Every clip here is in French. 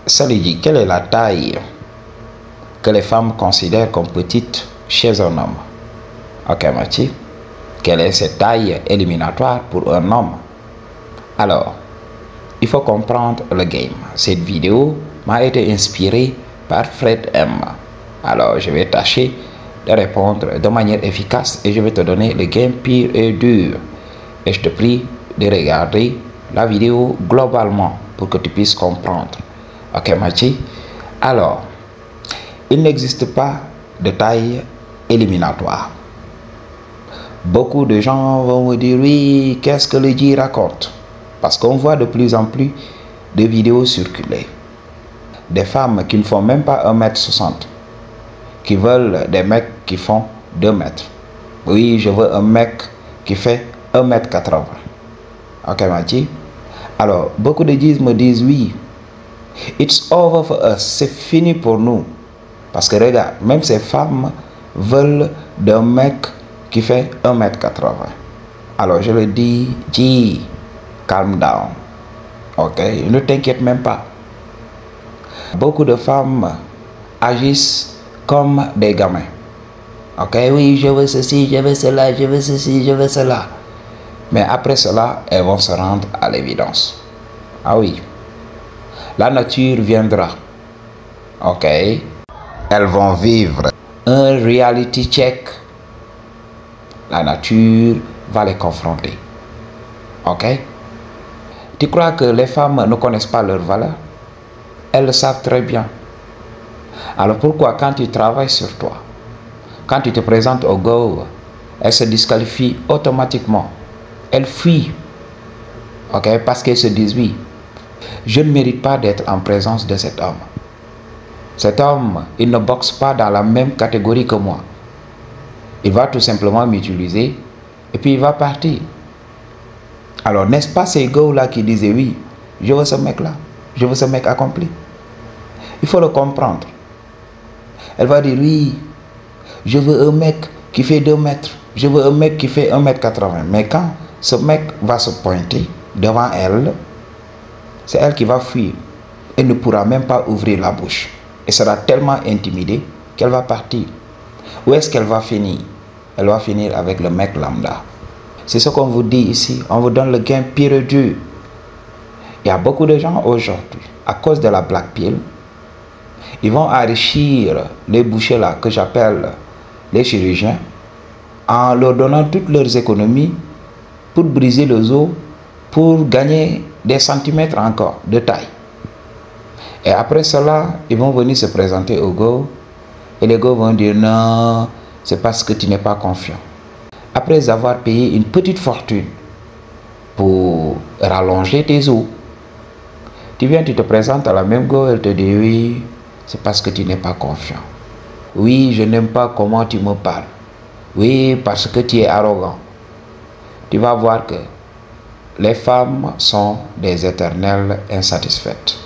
Ça lui dit, quelle est la taille que les femmes considèrent comme petite chez un homme? Ok, Mathieu. Quelle est cette taille éliminatoire pour un homme? Alors, il faut comprendre le game. Cette vidéo m'a été inspirée par Fred M. Alors, je vais tâcher de répondre de manière efficace et je vais te donner le game pur et dur. Et je te prie de regarder la vidéo globalement pour que tu puisses comprendre. Ok, Mathieu? Alors, il n'existe pas de taille éliminatoire. Beaucoup de gens vont me dire, oui, qu'est-ce que le G raconte? Parce qu'on voit de plus en plus de vidéos circuler. Des femmes qui ne font même pas 1m60, qui veulent des mecs qui font 2 mètres. Oui, je veux un mec qui fait 1m80. Ok, Mathieu? Alors, beaucoup de G's me disent, oui, it's over for us, c'est fini pour nous. Parce que regarde, même ces femmes veulent d'un mec qui fait 1m80. Alors je le dis, G, calm down. Ok, ne t'inquiète même pas. Beaucoup de femmes agissent comme des gamins. Ok, oui, je veux ceci, je veux cela, je veux ceci, je veux cela. Mais après cela, elles vont se rendre à l'évidence. Ah oui, la nature viendra. Ok, elles vont vivre un reality check. La nature va les confronter. Ok? Tu crois que les femmes ne connaissent pas leur valeur? Elles le savent très bien. Alors pourquoi quand tu travailles sur toi, quand tu te présentes au go, elles se disqualifient automatiquement? Elles fuient. Ok? Parce qu'elles se disent, oui, je ne mérite pas d'être en présence de cet homme. Cet homme, il ne boxe pas dans la même catégorie que moi. Il va tout simplement m'utiliser et puis il va partir. Alors, n'est-ce pas ces gars-là qui disaient, oui, je veux ce mec-là, je veux ce mec accompli? Il faut le comprendre. Elle va dire, oui, je veux un mec qui fait 2 mètres, je veux un mec qui fait 1m80. Mais quand ce mec va se pointer devant elle, c'est elle qui va fuir. Elle ne pourra même pas ouvrir la bouche. Elle sera tellement intimidée qu'elle va partir. Où est-ce qu'elle va finir? Elle va finir avec le mec lambda. C'est ce qu'on vous dit ici. On vous donne le gain pire et dur. Il y a beaucoup de gens aujourd'hui, à cause de la black pill, ils vont enrichir les bouchers là que j'appelle les chirurgiens en leur donnant toutes leurs économies pour briser les os, pour gagner des centimètres encore de taille. Et après cela, ils vont venir se présenter au go. Et les gars vont dire non, c'est parce que tu n'es pas confiant. Après avoir payé une petite fortune pour rallonger tes os, tu viens, tu te présentes à la même go, elle te dit oui, c'est parce que tu n'es pas confiant. Oui, je n'aime pas comment tu me parles. Oui, parce que tu es arrogant. Tu vas voir que les femmes sont des éternelles insatisfaites.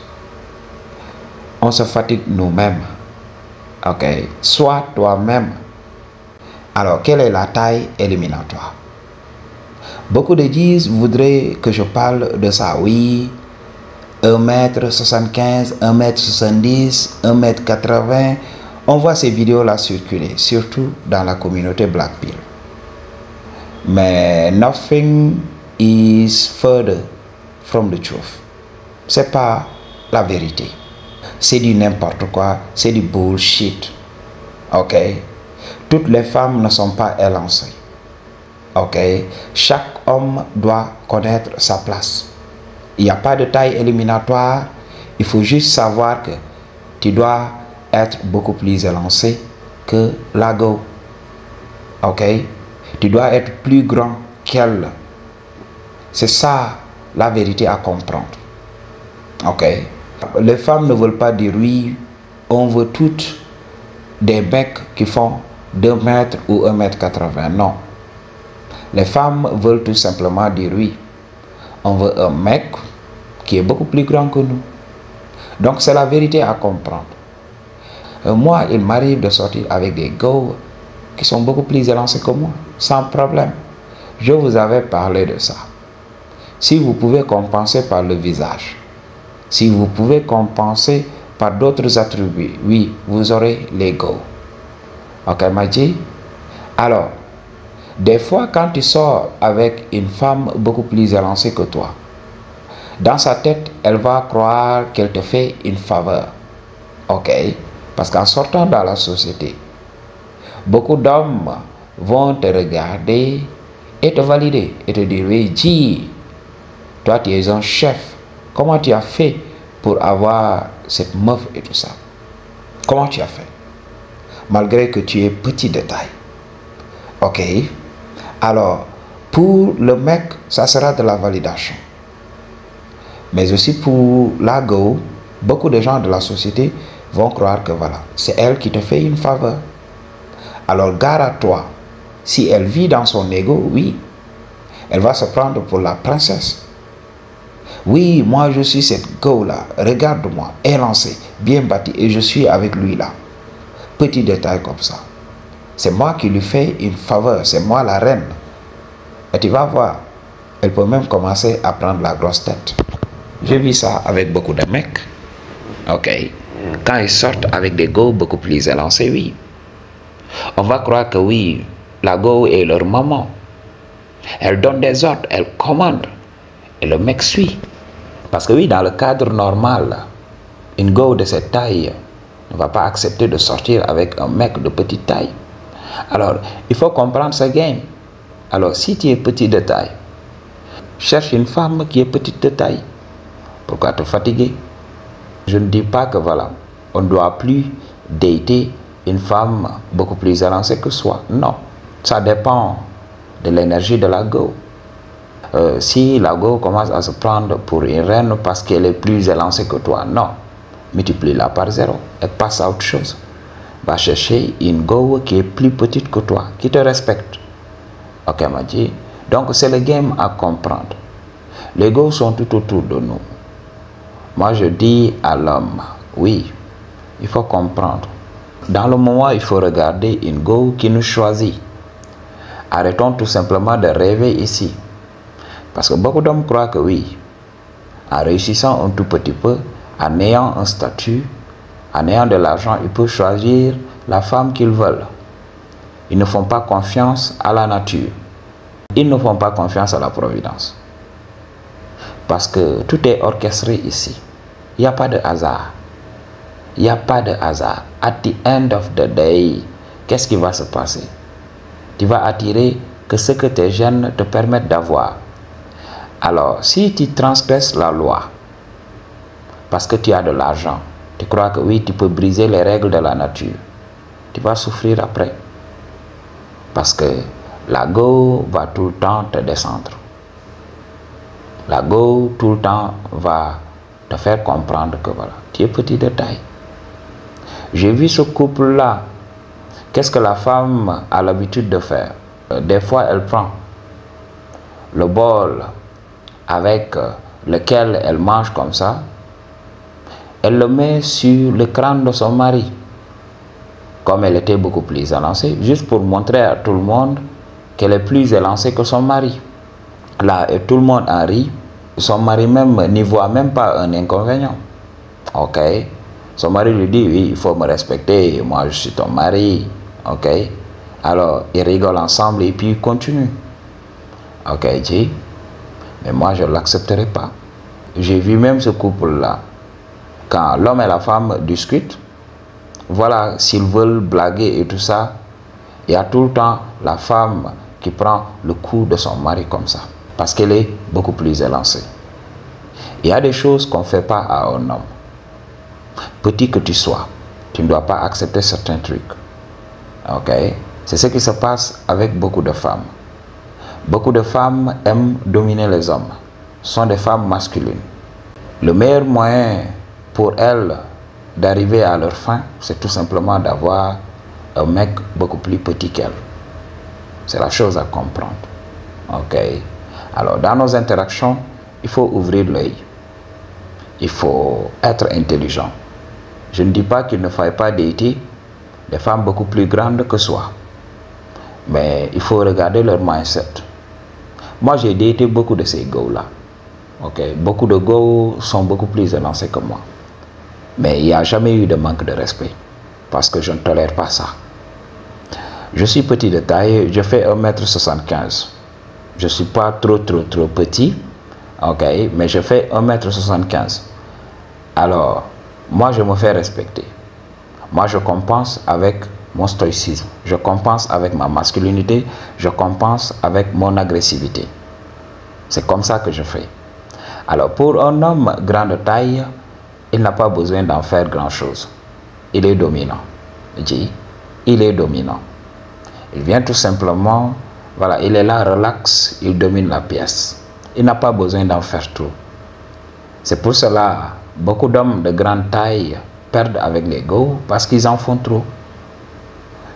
On se fatigue nous-mêmes. Ok, sois toi-même. Alors, quelle est la taille éliminatoire? Beaucoup de G's voudraient que je parle de ça. Oui, 1m75, 1m70, 1m80. On voit ces vidéos-là circuler, surtout dans la communauté Black Pill. Mais nothing is further from the truth. C'est pas la vérité. C'est du n'importe quoi, c'est du bullshit. Ok? Toutes les femmes ne sont pas élancées. Ok? Chaque homme doit connaître sa place. Il n'y a pas de taille éliminatoire. Il faut juste savoir que tu dois être beaucoup plus élancé que la go. Ok? Tu dois être plus grand qu'elle. C'est ça la vérité à comprendre. Ok? Les femmes ne veulent pas dire oui, on veut toutes des mecs qui font 2 mètres ou 1m80. Non. Les femmes veulent tout simplement dire oui, on veut un mec qui est beaucoup plus grand que nous. Donc c'est la vérité à comprendre. Moi, il m'arrive de sortir avec des gars qui sont beaucoup plus élancés que moi, sans problème. Je vous avais parlé de ça. Si vous pouvez compenser par le visage, Si vous pouvez compenser par d'autres attributs, oui, vous aurez l'ego. Ok, Maji? Alors, des fois, quand tu sors avec une femme beaucoup plus élancée que toi, dans sa tête, elle va croire qu'elle te fait une faveur. Ok? Parce qu'en sortant dans la société, beaucoup d'hommes vont te regarder et te valider et te dire, oui, dis, toi tu es un chef, comment tu as fait pour avoir cette meuf et tout ça? Comment tu as fait? Malgré que tu es petit de taille. Ok? Alors, pour le mec, ça sera de la validation. Mais aussi pour la go, beaucoup de gens de la société vont croire que voilà, c'est elle qui te fait une faveur. Alors, gare à toi. Si elle vit dans son ego, oui, elle va se prendre pour la princesse. Oui, moi je suis cette go-là, regarde-moi, élancée, bien bâtie, et je suis avec lui là. Petit détail comme ça. C'est moi qui lui fais une faveur, c'est moi la reine. Et tu vas voir, elle peut même commencer à prendre la grosse tête. J'ai vu ça avec beaucoup de mecs. Ok. Quand ils sortent avec des go beaucoup plus élancés, oui. On va croire que oui, la go est leur maman. Elle donne des ordres, elle commande. Et le mec suit. Parce que oui, dans le cadre normal, une go de cette taille ne va pas accepter de sortir avec un mec de petite taille. Alors, il faut comprendre ce game. Alors, si tu es petit de taille, cherche une femme qui est petite de taille. Pourquoi te fatiguer? Je ne dis pas que voilà, on ne doit plus dater une femme beaucoup plus élancée que soi. Non, ça dépend de l'énergie de la go. Si la go commence à se prendre pour une reine parce qu'elle est plus élancée que toi, non, multiplie-la par 0 et passe à autre chose. Va chercher une go qui est plus petite que toi, qui te respecte. Ok, Maji? Donc c'est le game à comprendre. Les go sont tout autour de nous. Moi je dis à l'homme, oui, il faut comprendre. Dans le moment, il faut regarder une go qui nous choisit. Arrêtons tout simplement de rêver ici. Parce que beaucoup d'hommes croient que oui, en réussissant un tout petit peu, en ayant un statut, en ayant de l'argent, ils peuvent choisir la femme qu'ils veulent. Ils ne font pas confiance à la nature. Ils ne font pas confiance à la providence. Parce que tout est orchestré ici. Il n'y a pas de hasard. Il n'y a pas de hasard. At the end of the day, qu'est-ce qui va se passer? Tu vas attirer que ce que tes gènes te permettent d'avoir. Alors, si tu transgresses la loi, parce que tu as de l'argent, tu crois que oui, tu peux briser les règles de la nature, tu vas souffrir après. Parce que la go va tout le temps te descendre. La go tout le temps va te faire comprendre que voilà, tu es petit de taille. J'ai vu ce couple-là. Qu'est-ce que la femme a l'habitude de faire? Des fois, elle prend le bol avec lequel elle mange comme ça. Elle le met sur le crâne de son mari. Comme elle était beaucoup plus élancée, juste pour montrer à tout le monde qu'elle est plus élancée que son mari. Là, et tout le monde en rit. Son mari même n'y voit même pas un inconvénient. Ok? Son mari lui dit, oui, il faut me respecter, moi je suis ton mari. Ok? Alors, ils rigolent ensemble et puis ils continuent. Ok, G? Mais moi, je ne l'accepterai pas. J'ai vu même ce couple-là. Quand l'homme et la femme discutent, voilà, s'ils veulent blaguer et tout ça, il y a tout le temps la femme qui prend le cou de son mari comme ça. Parce qu'elle est beaucoup plus élancée. Il y a des choses qu'on ne fait pas à un homme. Petit que tu sois, tu ne dois pas accepter certains trucs. Ok? C'est ce qui se passe avec beaucoup de femmes. Beaucoup de femmes aiment dominer les hommes. Ce sont des femmes masculines. Le meilleur moyen pour elles d'arriver à leur fin, c'est tout simplement d'avoir un mec beaucoup plus petit qu'elles. C'est la chose à comprendre. Ok? Alors, dans nos interactions, il faut ouvrir l'œil. Il faut être intelligent. Je ne dis pas qu'il ne faille pas dater des femmes beaucoup plus grandes que soi. Mais il faut regarder leur mindset. Moi, j'ai daté beaucoup de ces gars-là. Ok, beaucoup de go sont beaucoup plus élancés que moi. Mais il n'y a jamais eu de manque de respect. Parce que je ne tolère pas ça. Je suis petit de taille, je fais 1m75. Je ne suis pas trop petit. Ok, mais je fais 1m75. Alors, moi je me fais respecter. Moi je compense avec mon stoïcisme. Je compense avec ma masculinité. Je compense avec mon agressivité. C'est comme ça que je fais. Alors, pour un homme grand de taille, il n'a pas besoin d'en faire grand-chose. Il est dominant. Il est dominant. Il vient tout simplement, voilà, il est là, relax, il domine la pièce. Il n'a pas besoin d'en faire trop. C'est pour cela, beaucoup d'hommes de grande taille perdent avec l'ego parce qu'ils en font trop.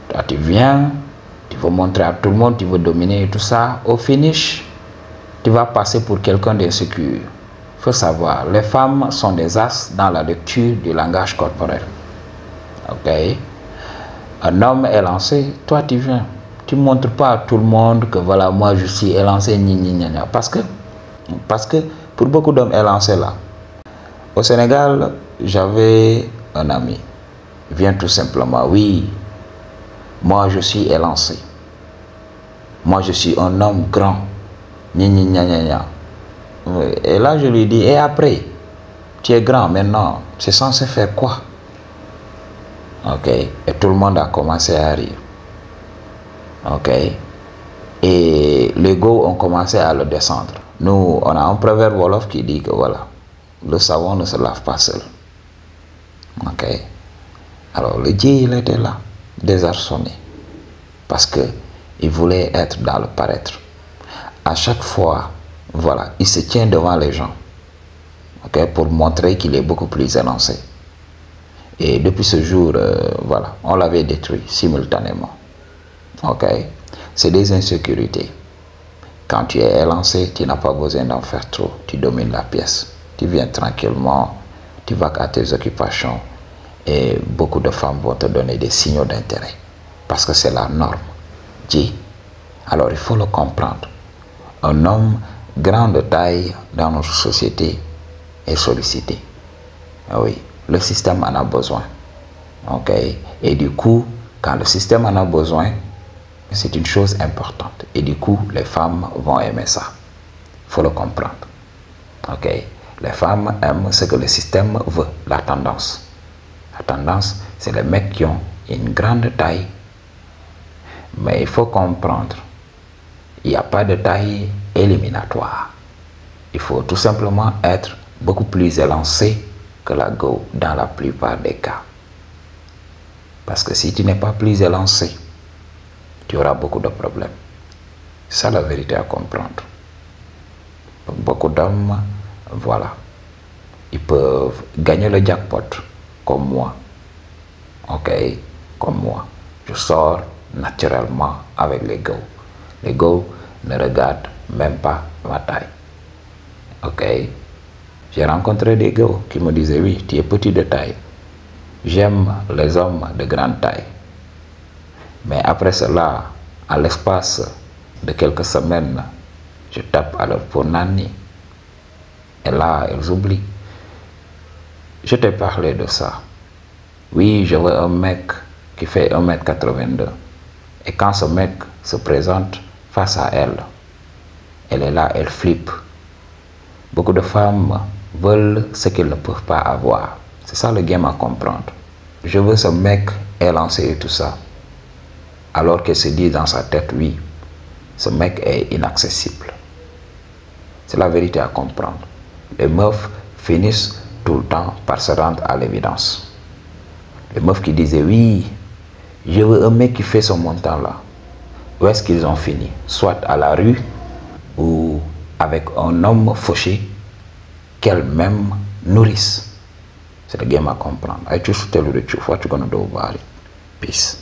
Toi, tu viens, tu veux montrer à tout le monde, tu veux dominer et tout ça. Au finish, tu vas passer pour quelqu'un d'insécure. Il faut savoir, les femmes sont des as dans la lecture du langage corporel. Ok? Un homme élancé, toi tu viens. Tu ne montres pas à tout le monde que voilà, moi je suis élancé, parce que pour beaucoup d'hommes élancés là, au Sénégal, j'avais un ami. Il vient tout simplement, oui, moi je suis élancé. Moi je suis un homme grand. Et là je lui dis, et après, tu es grand maintenant, c'est censé faire quoi? Ok, et tout le monde a commencé à rire. Ok, et les go ont commencé à le descendre. Nous, on a un proverbe wolof qui dit que voilà, le savon ne se lave pas seul. Ok, alors le dieu il était là, désarçonné, parce que il voulait être dans le paraître. À chaque fois, voilà, il se tient devant les gens, ok, pour montrer qu'il est beaucoup plus élancé. Et depuis ce jour, voilà, on l'avait détruit simultanément. Ok, c'est des insécurités. Quand tu es élancé, tu n'as pas besoin d'en faire trop. Tu domines la pièce. Tu viens tranquillement, tu vas à tes occupations et beaucoup de femmes vont te donner des signaux d'intérêt parce que c'est la norme. Alors il faut le comprendre. Un homme grand de taille dans notre société est sollicité. Oui, le système en a besoin. Ok, et du coup, quand le système en a besoin, c'est une chose importante. Et du coup, les femmes vont aimer ça. Il faut le comprendre. Ok, les femmes aiment ce que le système veut, la tendance. La tendance, c'est les mecs qui ont une grande taille. Mais il faut comprendre, il n'y a pas de taille éliminatoire. Il faut tout simplement être beaucoup plus élancé que la go dans la plupart des cas. Parce que si tu n'es pas plus élancé, tu auras beaucoup de problèmes. C'est ça la vérité à comprendre. Donc, beaucoup d'hommes, voilà, ils peuvent gagner le jackpot comme moi. Ok, comme moi. Je sors naturellement avec les go. Les go ne regardent même pas ma taille. Ok, j'ai rencontré des go qui me disaient, oui, tu es petit de taille. J'aime les hommes de grande taille. Mais après cela, à l'espace de quelques semaines, je tape à leur Ponani. Et là, ils oublient. Je t'ai parlé de ça. Oui, je veux un mec qui fait 1m82. Et quand ce mec se présente face à elle, elle est là, elle flippe. Beaucoup de femmes veulent ce qu'elles ne peuvent pas avoir. C'est ça le game à comprendre. Je veux ce mec élancé et tout ça. Alors qu'elle se dit dans sa tête, oui, ce mec est inaccessible. C'est la vérité à comprendre. Les meufs finissent tout le temps par se rendre à l'évidence. Les meufs qui disaient, oui, je veux un mec qui fait ce montant là. Où est-ce qu'ils ont fini? Soit à la rue ou avec un homme fauché qu'elles-mêmes nourrissent. C'est le game à comprendre. I choose to tell you the truth. What you gonna do about it? Peace.